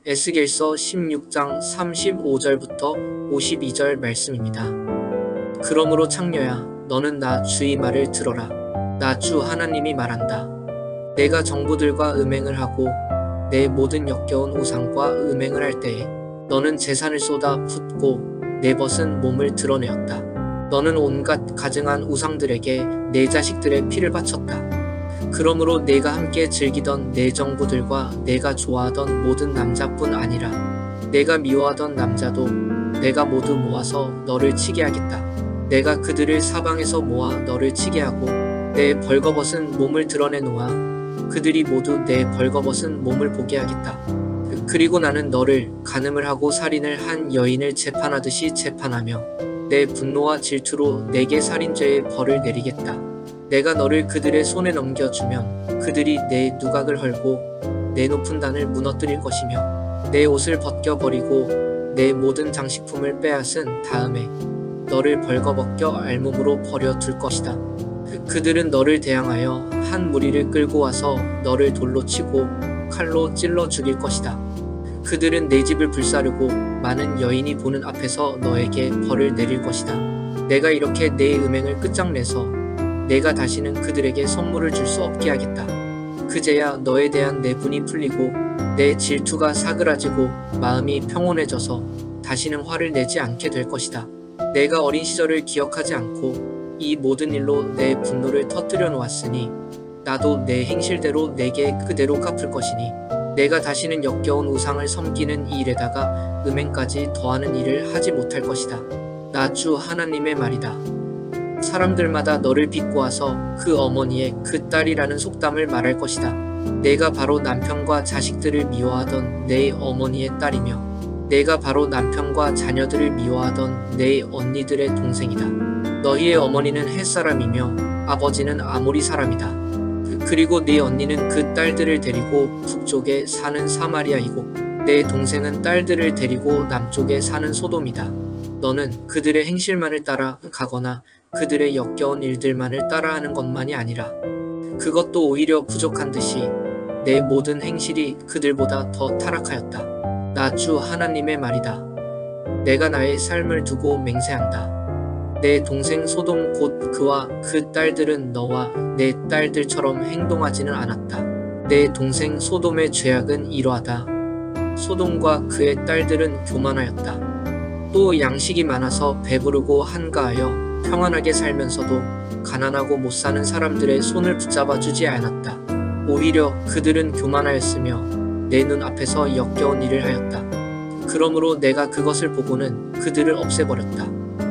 에스겔서 16장 35절부터 52절 말씀입니다. 그러므로 창녀야, 너는 나 주의 말을 들어라. 나 주 하나님이 말한다. 내가 정부들과 음행을 하고 내 모든 역겨운 우상과 음행을 할 때에 너는 제산을 쏟아 붓고 내 벗은 몸을 드러내었다. 너는 온갖 가증한 우상들에게 내 자식들의 피를 바쳤다. 그러므로 내가 함께 즐기던 내 정부들과 내가 좋아하던 모든 남자뿐 아니라 내가 미워하던 남자도 내가 모두 모아서 너를 치게 하겠다. 내가 그들을 사방에서 모아 너를 치게 하고 내 벌거벗은 몸을 드러내 놓아 그들이 모두 내 벌거벗은 몸을 보게 하겠다. 그리고 나는 너를 간음을 하고 살인을 한 여인을 재판하듯이 재판하며 내 분노와 질투로 내게 살인죄의 벌을 내리겠다. 내가 너를 그들의 손에 넘겨주면 그들이 내 누각을 헐고 내 높은 단을 무너뜨릴 것이며 내 옷을 벗겨버리고 내 모든 장식품을 빼앗은 다음에 너를 벌거벗겨 알몸으로 버려둘 것이다. 그들은 너를 대항하여 한 무리를 끌고 와서 너를 돌로 치고 칼로 찔러 죽일 것이다. 그들은 내 집을 불사르고 많은 여인이 보는 앞에서 너에게 벌을 내릴 것이다. 내가 이렇게 내 음행을 끝장내서 내가 다시는 그들에게 선물을 줄 수 없게 하겠다. 그제야 너에 대한 내 분이 풀리고 내 질투가 사그라지고 마음이 평온해져서 다시는 화를 내지 않게 될 것이다. 내가 어린 시절을 기억하지 않고 이 모든 일로 내 분노를 터뜨려 놓았으니 나도 내 행실대로 내게 그대로 갚을 것이니 내가 다시는 역겨운 우상을 섬기는 이 일에다가 음행까지 더하는 일을 하지 못할 것이다. 나 주 하나님의 말이다. 사람들마다 너를 비꼬아서 그 어머니의 그 딸이라는 속담을 말할 것이다. 내가 바로 남편과 자식들을 미워하던 내 어머니의 딸이며 내가 바로 남편과 자녀들을 미워하던 내 언니들의 동생이다. 너희의 어머니는 햇사람이며 아버지는 아모리 사람이다. 그리고 네 언니는 그 딸들을 데리고 북쪽에 사는 사마리아이고 내 동생은 딸들을 데리고 남쪽에 사는 소돔이다. 너는 그들의 행실만을 따라 가거나 그들의 역겨운 일들만을 따라하는 것만이 아니라 그것도 오히려 부족한 듯이 내 모든 행실이 그들보다 더 타락하였다. 나 주 하나님의 말이다. 내가 나의 삶을 두고 맹세한다. 내 동생 소돔 곧 그와 그 딸들은 너와 내 딸들처럼 행동하지는 않았다. 내 동생 소돔의 죄악은 이러하다. 소돔과 그의 딸들은 교만하였다. 또 양식이 많아서 배부르고 한가하여 평안하게 살면서도 가난하고 못 사는 사람들의 손을 붙잡아 주지 않았다. 오히려 그들은 교만하였으며 내 눈 앞에서 역겨운 일을 하였다. 그러므로 내가 그것을 보고는 그들을 없애버렸다.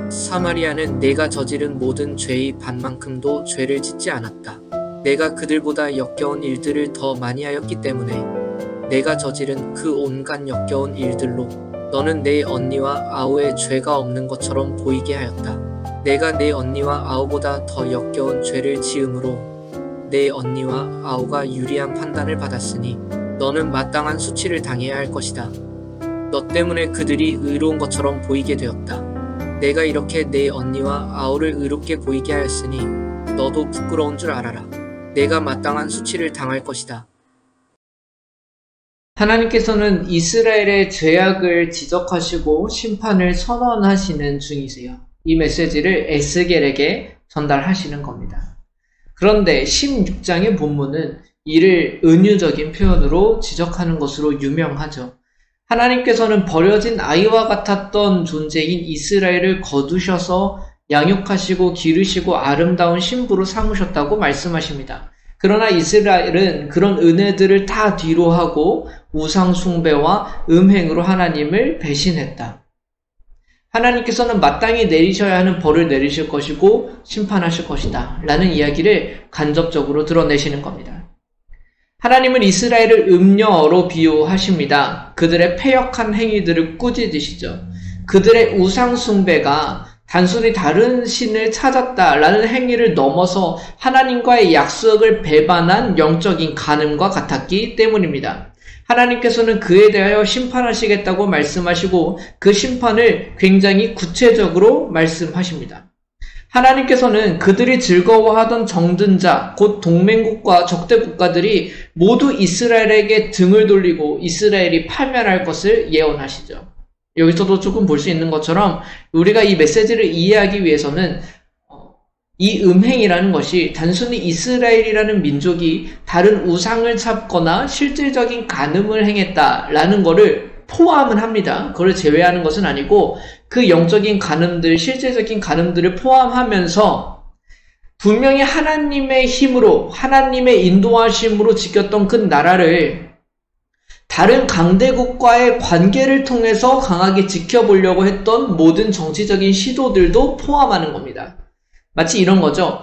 사마리아는 내가 저지른 모든 죄의 반만큼도 죄를 짓지 않았다. 내가 그들보다 역겨운 일들을 더 많이 하였기 때문에 내가 저지른 그 온갖 역겨운 일들로 너는 내 언니와 아우의 죄가 없는 것처럼 보이게 하였다. 내가 내 언니와 아우보다 더 역겨운 죄를 지음으로 내 언니와 아우가 유리한 판단을 받았으니 너는 마땅한 수치를 당해야 할 것이다. 너 때문에 그들이 의로운 것처럼 보이게 되었다. 내가 이렇게 내 언니와 아우를 의롭게 보이게 하였으니 너도 부끄러운 줄 알아라. 내가 마땅한 수치를 당할 것이다. 하나님께서는 이스라엘의 죄악을 지적하시고 심판을 선언하시는 중이세요. 이 메시지를 에스겔에게 전달하시는 겁니다. 그런데 16장의 본문은 이를 은유적인 표현으로 지적하는 것으로 유명하죠. 하나님께서는 버려진 아이와 같았던 존재인 이스라엘을 거두셔서 양육하시고 기르시고 아름다운 신부로 삼으셨다고 말씀하십니다. 그러나 이스라엘은 그런 은혜들을 다 뒤로하고 우상 숭배와 음행으로 하나님을 배신했다. 하나님께서는 마땅히 내리셔야 하는 벌을 내리실 것이고 심판하실 것이다 라는 이야기를 간접적으로 드러내시는 겁니다. 하나님은 이스라엘을 음녀로 비유하십니다. 그들의 패역한 행위들을 꾸짖으시죠. 그들의 우상 숭배가 단순히 다른 신을 찾았다라는 행위를 넘어서 하나님과의 약속을 배반한 영적인 간음과 같았기 때문입니다. 하나님께서는 그에 대하여 심판하시겠다고 말씀하시고 그 심판을 굉장히 구체적으로 말씀하십니다. 하나님께서는 그들이 즐거워하던 정든 자, 곧 동맹국과 적대 국가들이 모두 이스라엘에게 등을 돌리고 이스라엘이 파멸할 것을 예언하시죠. 여기서도 조금 볼 수 있는 것처럼 우리가 이 메시지를 이해하기 위해서는 이 음행이라는 것이 단순히 이스라엘이라는 민족이 다른 우상을 찾거나 실질적인 간음을 행했다라는 것을 포함은 합니다. 그걸 제외하는 것은 아니고 그 영적인 간음들, 실제적인 간음들을 포함하면서 분명히 하나님의 힘으로, 하나님의 인도하심으로 지켰던 그 나라를 다른 강대국과의 관계를 통해서 강하게 지켜보려고 했던 모든 정치적인 시도들도 포함하는 겁니다. 마치 이런 거죠.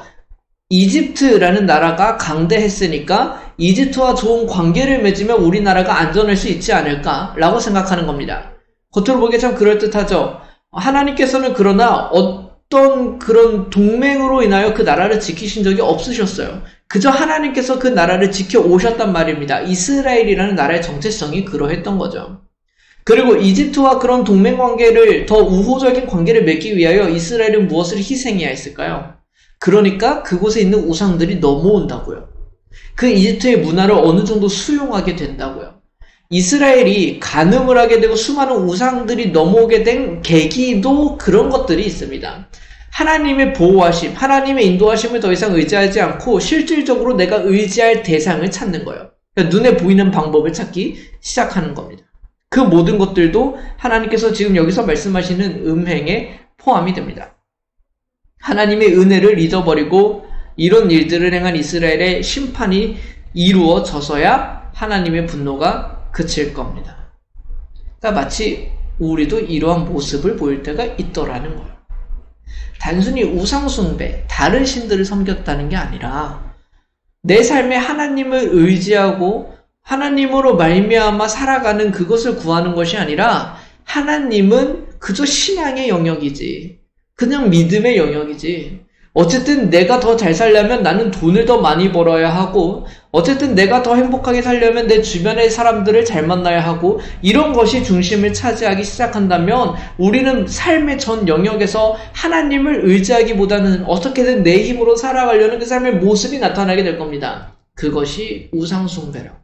이집트라는 나라가 강대했으니까 이집트와 좋은 관계를 맺으면 우리나라가 안전할 수 있지 않을까라고 생각하는 겁니다. 겉으로 보기에 참 그럴듯하죠. 하나님께서는 그러나 어떤 그런 동맹으로 인하여 그 나라를 지키신 적이 없으셨어요. 그저 하나님께서 그 나라를 지켜오셨단 말입니다. 이스라엘이라는 나라의 정체성이 그러했던 거죠. 그리고 이집트와 그런 동맹 관계를 더 우호적인 관계를 맺기 위하여 이스라엘은 무엇을 희생해야 했을까요? 그러니까 그곳에 있는 우상들이 넘어온다고요. 그 이집트의 문화를 어느 정도 수용하게 된다고요. 이스라엘이 간음을 하게 되고 수많은 우상들이 넘어오게 된 계기도 그런 것들이 있습니다. 하나님의 보호하심, 하나님의 인도하심을 더 이상 의지하지 않고 실질적으로 내가 의지할 대상을 찾는 거예요. 그러니까 눈에 보이는 방법을 찾기 시작하는 겁니다. 그 모든 것들도 하나님께서 지금 여기서 말씀하시는 음행에 포함이 됩니다. 하나님의 은혜를 잊어버리고 이런 일들을 행한 이스라엘의 심판이 이루어져서야 하나님의 분노가 그칠 겁니다. 그러니까 마치 우리도 이러한 모습을 보일 때가 있더라는 거예요. 단순히 우상숭배, 다른 신들을 섬겼다는 게 아니라 내 삶에 하나님을 의지하고 하나님으로 말미암아 살아가는 그것을 구하는 것이 아니라 하나님은 그저 신앙의 영역이지, 그냥 믿음의 영역이지. 어쨌든 내가 더 잘 살려면 나는 돈을 더 많이 벌어야 하고, 어쨌든 내가 더 행복하게 살려면 내 주변의 사람들을 잘 만나야 하고, 이런 것이 중심을 차지하기 시작한다면 우리는 삶의 전 영역에서 하나님을 의지하기보다는 어떻게든 내 힘으로 살아가려는 그 삶의 모습이 나타나게 될 겁니다. 그것이 우상숭배라고요.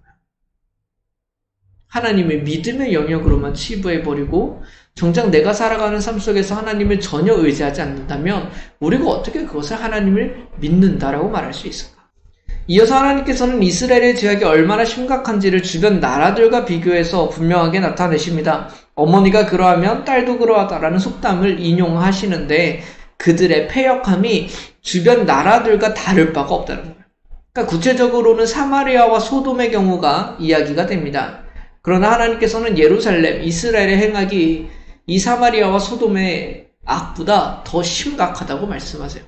하나님의 믿음의 영역으로만 치부해버리고 정작 내가 살아가는 삶 속에서 하나님을 전혀 의지하지 않는다면 우리가 어떻게 그것을 하나님을 믿는다라고 말할 수 있을까? 이어서 하나님께서는 이스라엘의 죄악이 얼마나 심각한지를 주변 나라들과 비교해서 분명하게 나타내십니다. 어머니가 그러하면 딸도 그러하다라는 속담을 인용하시는데 그들의 패역함이 주변 나라들과 다를 바가 없다는 거예요. 그러니까 구체적으로는 사마리아와 소돔의 경우가 이야기가 됩니다. 그러나 하나님께서는 예루살렘, 이스라엘의 행악이 이 사마리아와 소돔의 악보다 더 심각하다고 말씀하세요.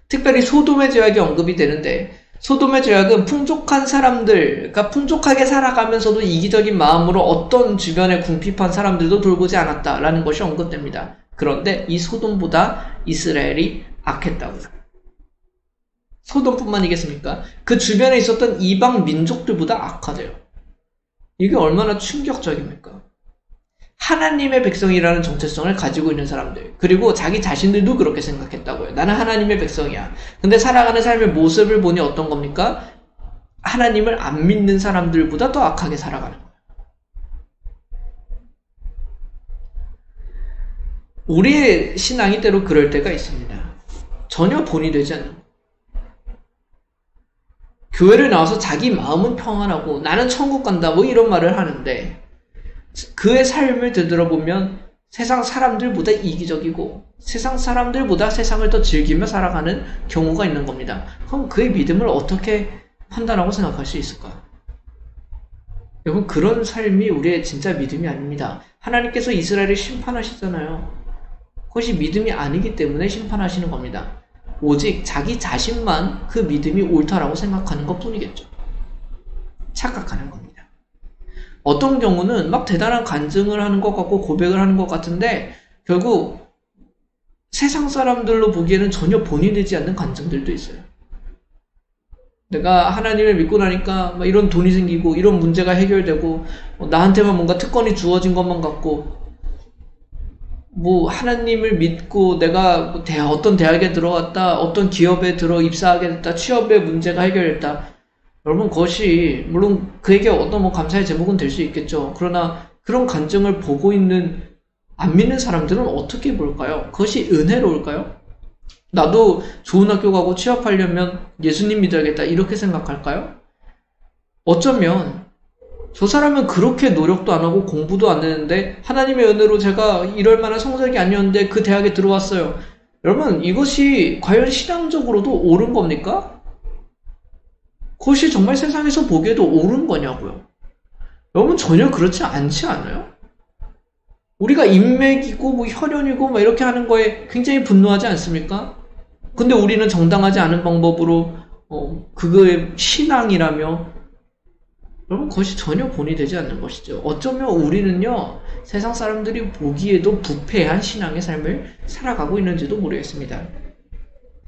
특별히 소돔의 죄악이 언급이 되는데 소돔의 죄악은 풍족한 사람들, 그러니까 풍족하게 살아가면서도 이기적인 마음으로 어떤 주변에 궁핍한 사람들도 돌보지 않았다라는 것이 언급됩니다. 그런데 이 소돔보다 이스라엘이 악했다고요. 소돔뿐만이겠습니까? 그 주변에 있었던 이방 민족들보다 악하대요. 이게 얼마나 충격적입니까? 하나님의 백성이라는 정체성을 가지고 있는 사람들, 그리고 자기 자신들도 그렇게 생각했다고요. 나는 하나님의 백성이야. 근데 살아가는 삶의 모습을 보니 어떤 겁니까? 하나님을 안 믿는 사람들보다 더 악하게 살아가는 거예요. 우리의 신앙이 때로 그럴 때가 있습니다. 전혀 본이 되지 않는 거예요. 교회를 나와서 자기 마음은 평안하고 나는 천국 간다 뭐 이런 말을 하는데 그의 삶을 되돌아보면 세상 사람들보다 이기적이고 세상 사람들보다 세상을 더 즐기며 살아가는 경우가 있는 겁니다. 그럼 그의 믿음을 어떻게 판단하고 생각할 수 있을까요? 여러분, 그런 삶이 우리의 진짜 믿음이 아닙니다. 하나님께서 이스라엘을 심판하시잖아요. 그것이 믿음이 아니기 때문에 심판하시는 겁니다. 오직 자기 자신만 그 믿음이 옳다라고 생각하는 것 뿐이겠죠. 착각하는 겁니다. 어떤 경우는 막 대단한 간증을 하는 것 같고 고백을 하는 것 같은데 결국 세상 사람들로 보기에는 전혀 본이 되지 않는 간증들도 있어요. 내가 하나님을 믿고 나니까 막 이런 돈이 생기고 이런 문제가 해결되고 나한테만 뭔가 특권이 주어진 것만 같고 뭐 하나님을 믿고 내가 뭐 어떤 대학에 들어갔다, 어떤 기업에 입사하게 됐다, 취업의 문제가 해결됐다. 여러분, 그것이 물론 그에게 어떤 뭐 감사의 제목은 될 수 있겠죠. 그러나 그런 간증을 보고 있는 안 믿는 사람들은 어떻게 볼까요? 그것이 은혜로울까요? 나도 좋은 학교 가고 취업하려면 예수님 믿어야겠다 이렇게 생각할까요? 어쩌면 저 사람은 그렇게 노력도 안 하고 공부도 안 했는데 하나님의 은혜로 제가 이럴 만한 성적이 아니었는데 그 대학에 들어왔어요. 여러분, 이것이 과연 신앙적으로도 옳은 겁니까? 그것이 정말 세상에서 보기에도 옳은 거냐고요. 여러분, 전혀 그렇지 않지 않아요? 우리가 인맥이고 뭐 혈연이고 뭐 이렇게 하는 거에 굉장히 분노하지 않습니까? 근데 우리는 정당하지 않은 방법으로 그거의 신앙이라며, 여러분, 그것이 전혀 본이 되지 않는 것이죠. 어쩌면 우리는요, 세상 사람들이 보기에도 부패한 신앙의 삶을 살아가고 있는지도 모르겠습니다.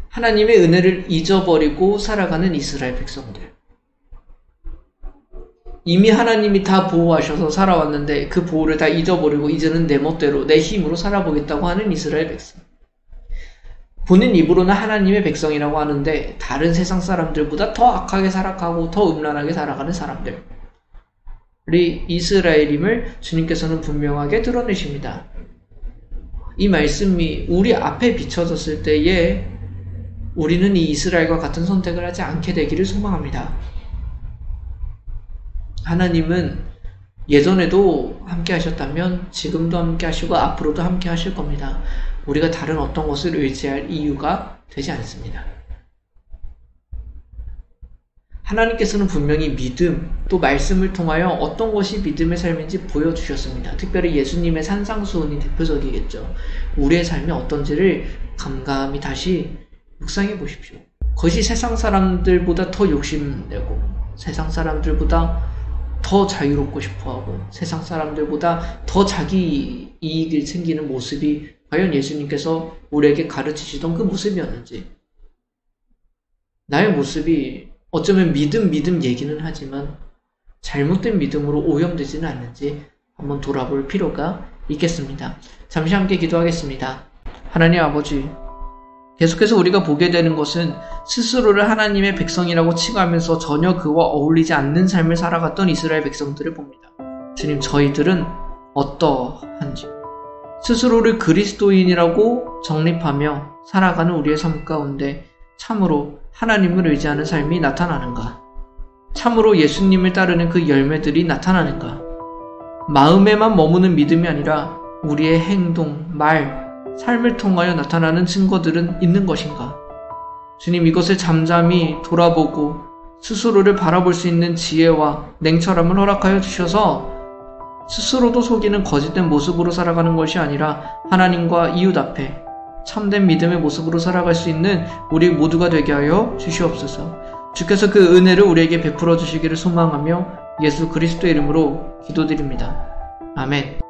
하나님의 은혜를 잊어버리고 살아가는 이스라엘 백성들. 이미 하나님이 다 보호하셔서 살아왔는데 그 보호를 다 잊어버리고 이제는 내 멋대로 내 힘으로 살아보겠다고 하는 이스라엘 백성. 본인 입으로는 하나님의 백성이라고 하는데 다른 세상 사람들보다 더 악하게 살아가고 더 음란하게 살아가는 사람들. 우리 이스라엘임을 주님께서는 분명하게 드러내십니다. 이 말씀이 우리 앞에 비춰졌을 때에 우리는 이 이스라엘과 같은 선택을 하지 않게 되기를 소망합니다. 하나님은 예전에도 함께 하셨다면 지금도 함께 하시고 앞으로도 함께 하실 겁니다. 우리가 다른 어떤 것을 의지할 이유가 되지 않습니다. 하나님께서는 분명히 믿음, 또 말씀을 통하여 어떤 것이 믿음의 삶인지 보여주셨습니다. 특별히 예수님의 산상수훈이 대표적이겠죠. 우리의 삶이 어떤지를 감감히 다시 묵상해 보십시오. 그것이 세상 사람들보다 더 욕심내고 세상 사람들보다 더 자유롭고 싶어하고 세상 사람들보다 더 자기 이익을 챙기는 모습이 과연 예수님께서 우리에게 가르치시던 그 모습이었는지, 나의 모습이 어쩌면 믿음 얘기는 하지만 잘못된 믿음으로 오염되지는 않는지 한번 돌아볼 필요가 있겠습니다. 잠시 함께 기도하겠습니다. 하나님 아버지, 계속해서 우리가 보게 되는 것은 스스로를 하나님의 백성이라고 칭하면서 전혀 그와 어울리지 않는 삶을 살아갔던 이스라엘 백성들을 봅니다. 주님, 저희들은 어떠한지, 스스로를 그리스도인이라고 정립하며 살아가는 우리의 삶 가운데 참으로 하나님을 의지하는 삶이 나타나는가? 참으로 예수님을 따르는 그 열매들이 나타나는가? 마음에만 머무는 믿음이 아니라 우리의 행동, 말, 삶을 통하여 나타나는 증거들은 있는 것인가? 주님, 이것을 잠잠히 돌아보고 스스로를 바라볼 수 있는 지혜와 냉철함을 허락하여 주셔서 스스로도 속이는 거짓된 모습으로 살아가는 것이 아니라 하나님과 이웃 앞에 참된 믿음의 모습으로 살아갈 수 있는 우리 모두가 되게 하여 주시옵소서. 주께서 그 은혜를 우리에게 베풀어 주시기를 소망하며 예수 그리스도의 이름으로 기도드립니다. 아멘.